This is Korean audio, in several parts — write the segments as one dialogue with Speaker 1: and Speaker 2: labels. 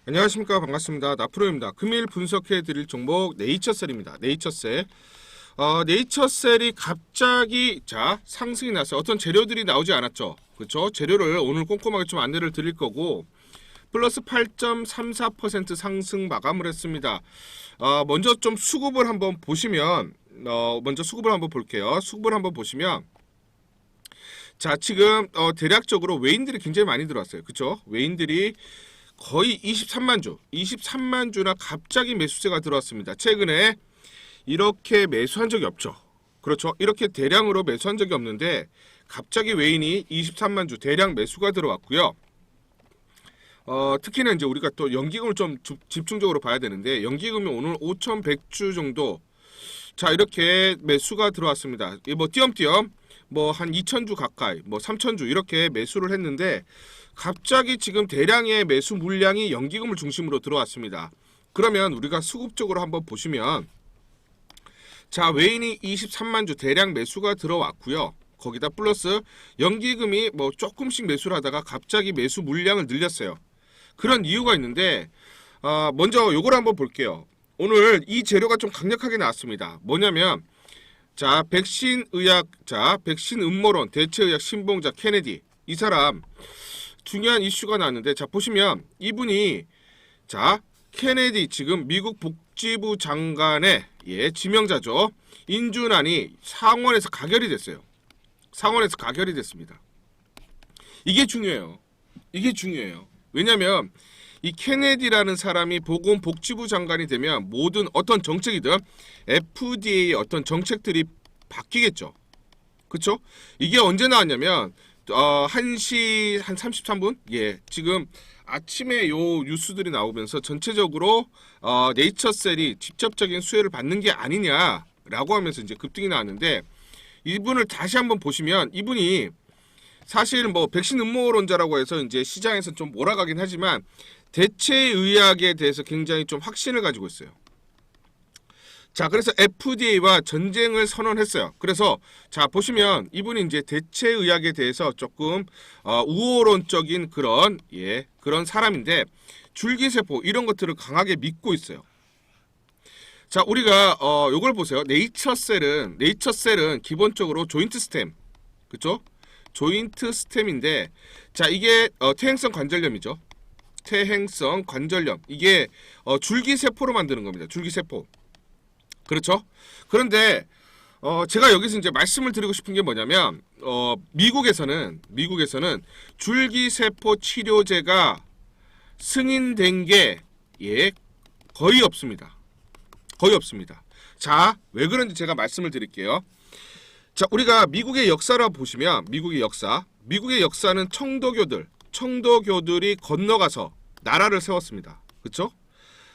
Speaker 1: 안녕하십니까, 반갑습니다. 나프로입니다. 금일 분석해 드릴 종목 네이처셀입니다. 네이처셀. 네이처셀이 갑자기 상승이 났어요. 어떤 재료들이 나오지 않았죠. 그렇죠? 재료를 오늘 꼼꼼하게 좀 안내를 드릴 거고, 플러스 8.34% 상승 마감을 했습니다. 먼저 좀 수급을 한번 보시면, 먼저 수급을 한번 볼게요. 수급을 한번 보시면, 지금 대략적으로 외인들이 굉장히 많이 들어왔어요. 그렇죠? 외인들이 거의 23만 주나 갑자기 매수세가 들어왔습니다. 최근에 이렇게 매수한 적이 없죠. 그렇죠. 이렇게 대량으로 매수한 적이 없는데 갑자기 외인이 23만 주 대량 매수가 들어왔고요. 특히나 이제 우리가 또 연기금을 좀 집중적으로 봐야 되는데, 연기금이 오늘 5,100주 정도 이렇게 매수가 들어왔습니다. 뭐 띄엄띄엄 뭐 한 2,000주 가까이, 뭐 3,000주 이렇게 매수를 했는데, 갑자기 지금 대량의 매수 물량이 연기금을 중심으로 들어왔습니다. 그러면 우리가 수급적으로 한번 보시면, 외인이 23만 주 대량 매수가 들어왔고요. 거기다 플러스 연기금이 뭐 조금씩 매수를 하다가 갑자기 매수 물량을 늘렸어요. 그런 이유가 있는데, 먼저 요걸 한번 볼게요. 오늘 이 재료가 좀 강력하게 나왔습니다. 뭐냐면, 백신 의학, 백신 음모론 대체의학 신봉자 케네디, 이 사람 중요한 이슈가 나왔는데, 보시면 이분이 케네디, 지금 미국 복지부 장관의 지명자죠. 인준안이 상원에서 가결이 됐어요. 상원에서 가결이 됐습니다. 이게 중요해요. 이게 중요해요. 왜냐면 이 케네디라는 사람이 보건복지부 장관이 되면 모든 어떤 정책이든 FDA의 어떤 정책들이 바뀌겠죠. 그쵸? 이게 언제 나왔냐면 1시 한 33분? 지금 아침에 요 뉴스들이 나오면서 전체적으로 네이처셀이 직접적인 수혜를 받는 게 아니냐라고 하면서 이제 급등이 나왔는데, 이분을 다시 한번 보시면 이분이 사실 뭐 백신 음모론자라고 해서 이제 시장에서 좀 몰아가긴 하지만 대체의학에 대해서 굉장히 좀 확신을 가지고 있어요. 그래서 FDA와 전쟁을 선언했어요. 그래서 보시면 이분이 이제 대체의학에 대해서 조금 우호론적인 그런 사람인데, 줄기세포 이런 것들을 강하게 믿고 있어요. 우리가 요걸 보세요. 네이처셀은 기본적으로 조인트 스템, 그렇죠? 조인트 스템인데, 이게 퇴행성 관절염이죠. 퇴행성 관절염, 이게 줄기세포로 만드는 겁니다. 줄기세포. 그렇죠? 그런데 제가 여기서 이제 말씀을 드리고 싶은 게 뭐냐면, 미국에서는 줄기세포 치료제가 승인된 게 거의 없습니다. 거의 없습니다. 왜 그런지 제가 말씀을 드릴게요. 우리가 미국의 역사를 보시면, 미국의 역사는 청도교들이 건너가서 나라를 세웠습니다. 그렇죠?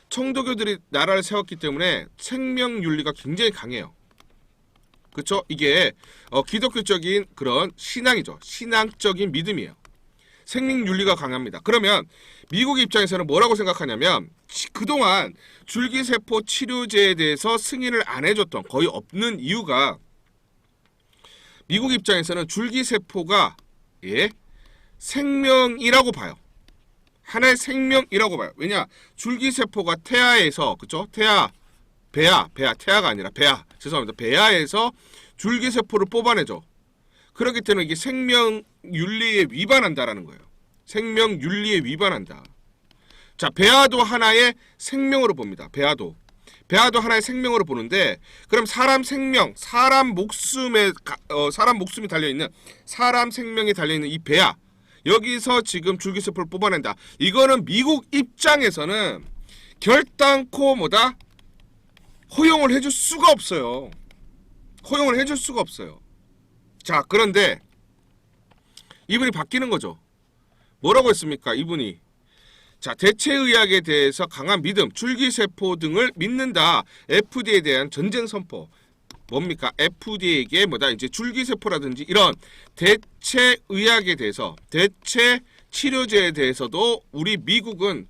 Speaker 1: 청도교들이 나라를 세웠기 때문에 생명윤리가 굉장히 강해요. 그렇죠? 이게 기독교적인 그런 신앙이죠. 신앙적인 믿음이에요. 생명윤리가 강합니다. 그러면 미국 입장에서는 뭐라고 생각하냐면, 그동안 줄기세포 치료제에 대해서 승인을 안 해줬던, 거의 없는 이유가, 미국 입장에서는 줄기세포가 생명이라고 봐요. 하나의 생명이라고 봐요. 왜냐? 줄기세포가 태아에서, 그쵸? 태아가 아니라 죄송합니다. 배아에서 줄기세포를 뽑아내죠. 그렇기 때문에 이게 생명윤리에 위반한다라는 거예요. 생명윤리에 위반한다. 배아도 하나의 생명으로 봅니다. 배아도 하나의 생명으로 보는데, 그럼 사람 생명, 사람 목숨이 달려있는, 사람 생명이 달려있는 이 배아, 여기서 지금 줄기세포를 뽑아낸다. 이거는 미국 입장에서는 결단코 허용을 해줄 수가 없어요. 허용을 해줄 수가 없어요. 그런데 이분이 바뀌는 거죠. 뭐라고 했습니까? 이분이 대체의학에 대해서 강한 믿음, 줄기세포 등을 믿는다. FDA에 대한 전쟁 선포. 뭡니까? FDA에게 이제 줄기세포라든지 이런 대체의학에 대해서, 대체 치료제에 대해서도 우리 미국은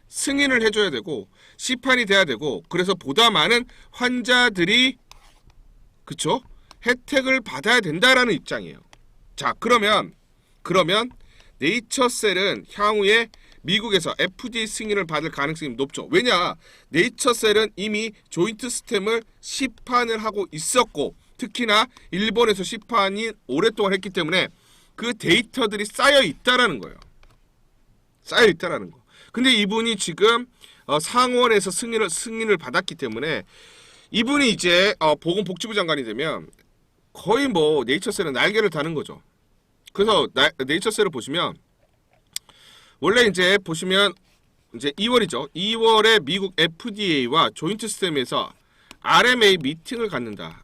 Speaker 1: 승인을 해줘야 되고 시판이 돼야 되고, 그래서 보다 많은 환자들이 혜택을 받아야 된다라는 입장이에요. 그러면 네이처셀은 향후에 미국에서 FDA 승인을 받을 가능성이 높죠. 왜냐? 네이처셀은 이미 조인트 스템을 시판을 하고 있었고 특히나 일본에서 시판이 오랫동안 했기 때문에 그 데이터들이 쌓여 있다라는 거예요. 쌓여 있다라는 거. 근데 이분이 지금 상원에서 승인을 받았기 때문에 이분이 이제 보건복지부 장관이 되면 거의 뭐 네이처셀은 날개를 다는 거죠. 그래서 네이처셀을 보시면 원래 이제 보시면 이제 2월이죠. 2월에 미국 FDA와 조인트 스템에서 RMA 미팅을 갖는다.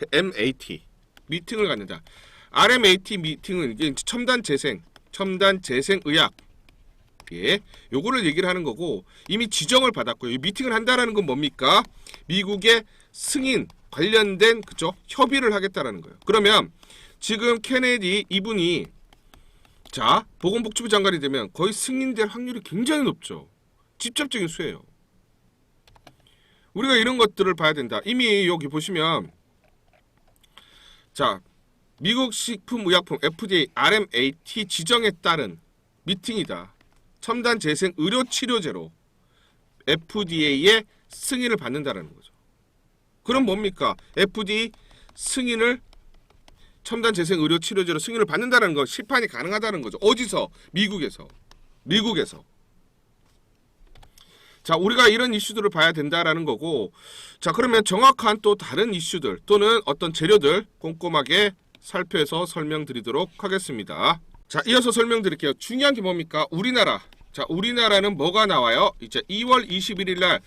Speaker 1: RMAT 미팅을 갖는다. RMAT 미팅은 이게 첨단 재생 의학 요거를 얘기를 하는 거고 이미 지정을 받았고요. 이 미팅을 한다라는 건 뭡니까? 미국의 승인 관련된 그죠? 협의를 하겠다라는 거예요. 그러면 지금 케네디 이분이 자 보건복지부 장관이 되면 거의 승인될 확률이 굉장히 높죠. 직접적인 수예요. 우리가 이런 것들을 봐야 된다. 이미 여기 보시면 자 미국 식품의약품 FDA RMAT 지정에 따른 미팅이다. 첨단 재생 의료 치료제로 FDA의 승인을 받는다라는 거죠. 그럼 뭡니까? FDA 승인을 첨단 재생 의료 치료제로 승인을 받는다는 거 시판이 가능하다는 거죠. 어디서? 미국에서. 자, 우리가 이런 이슈들을 봐야 된다라는 거고, 자, 그러면 정확한 또 다른 이슈들 또는 어떤 재료들 꼼꼼하게 살펴서 설명드리도록 하겠습니다. 자, 이어서 설명드릴게요. 중요한 게 뭡니까? 우리나라. 자, 우리나라는 뭐가 나와요? 이제 2월 21일 날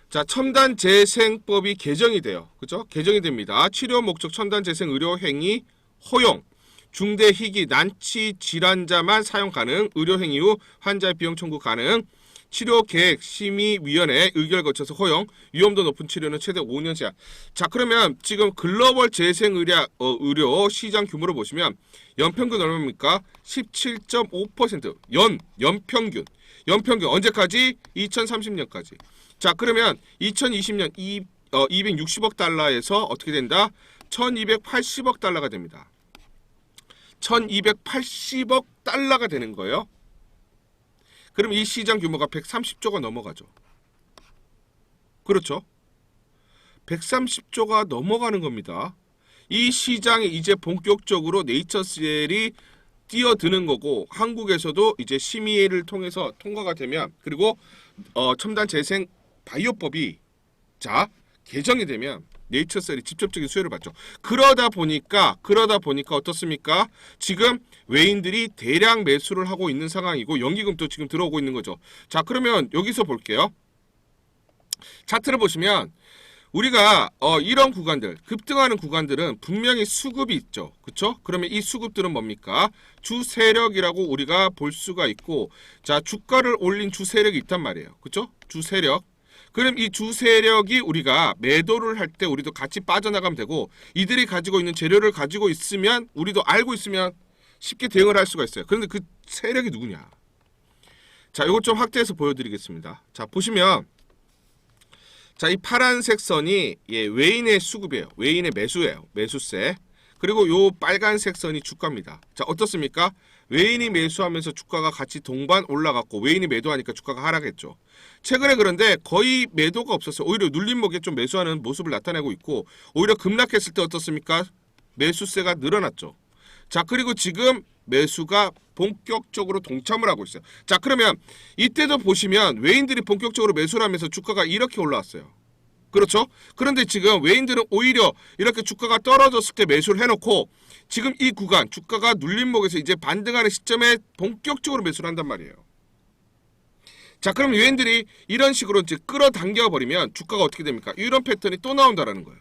Speaker 1: 자, 첨단 재생법이 개정이 돼요. 그죠? 개정이 됩니다. 치료 목적 첨단 재생 의료 행위 허용. 중대 희귀 난치 질환자만 사용 가능. 의료 행위 후 환자의 비용 청구 가능. 치료 계획 심의위원회 의결 거쳐서 허용. 위험도 높은 치료는 최대 5년 제한. 자, 그러면 지금 글로벌 재생 의료 시장 규모를 보시면 연평균 얼마입니까? 17.5%. 연평균. 연평균 언제까지? 2030년까지. 자, 그러면 2020년 260억 달러에서 어떻게 된다? 1280억 달러가 됩니다. 1280억 달러가 되는 거예요. 그럼 이 시장 규모가 130조가 넘어가죠. 그렇죠? 130조가 넘어가는 겁니다. 이 시장에 이제 본격적으로 네이처셀이 뛰어드는 거고 한국에서도 이제 심의를 통해서 통과가 되면 그리고 첨단 재생 바이오법이 자 개정이 되면 네이처셀이 직접적인 수혜를 받죠. 그러다 보니까 어떻습니까? 지금 외인들이 대량 매수를 하고 있는 상황이고 연기금도 지금 들어오고 있는 거죠. 자, 그러면 여기서 볼게요. 차트를 보시면 우리가 이런 구간들, 급등하는 구간들은 분명히 수급이 있죠. 그렇죠? 그러면 이 수급들은 뭡니까? 주세력이라고 우리가 볼 수가 있고 자, 주가를 올린 주세력이 있단 말이에요. 그렇죠? 주세력. 그럼 이 주세력이 우리가 매도를 할 때 우리도 같이 빠져나가면 되고 이들이 가지고 있는 재료를 가지고 있으면 우리도 알고 있으면 쉽게 대응을 할 수가 있어요. 그런데 그 세력이 누구냐? 자, 이것 좀 확대해서 보여드리겠습니다. 자, 보시면 자, 이 파란색 선이 외인의 수급이에요. 외인의 매수예요. 매수세. 그리고 요 빨간색 선이 주가입니다. 자, 어떻습니까? 외인이 매수하면서 주가가 같이 동반 올라갔고 외인이 매도하니까 주가가 하락했죠. 최근에 그런데 거의 매도가 없었어요. 오히려 눌림목에 좀 매수하는 모습을 나타내고 있고 오히려 급락했을 때 어떻습니까? 매수세가 늘어났죠. 자, 그리고 지금 매수가 본격적으로 동참을 하고 있어요. 자, 그러면 이때도 보시면 외인들이 본격적으로 매수를 하면서 주가가 이렇게 올라왔어요. 그렇죠? 그런데 지금 외인들은 오히려 이렇게 주가가 떨어졌을 때 매수를 해놓고 지금 이 구간 주가가 눌림목에서 이제 반등하는 시점에 본격적으로 매수를 한단 말이에요. 자, 그럼 외인들이 이런 식으로 이제 끌어당겨 버리면 주가가 어떻게 됩니까? 이런 패턴이 또 나온다라는 거예요.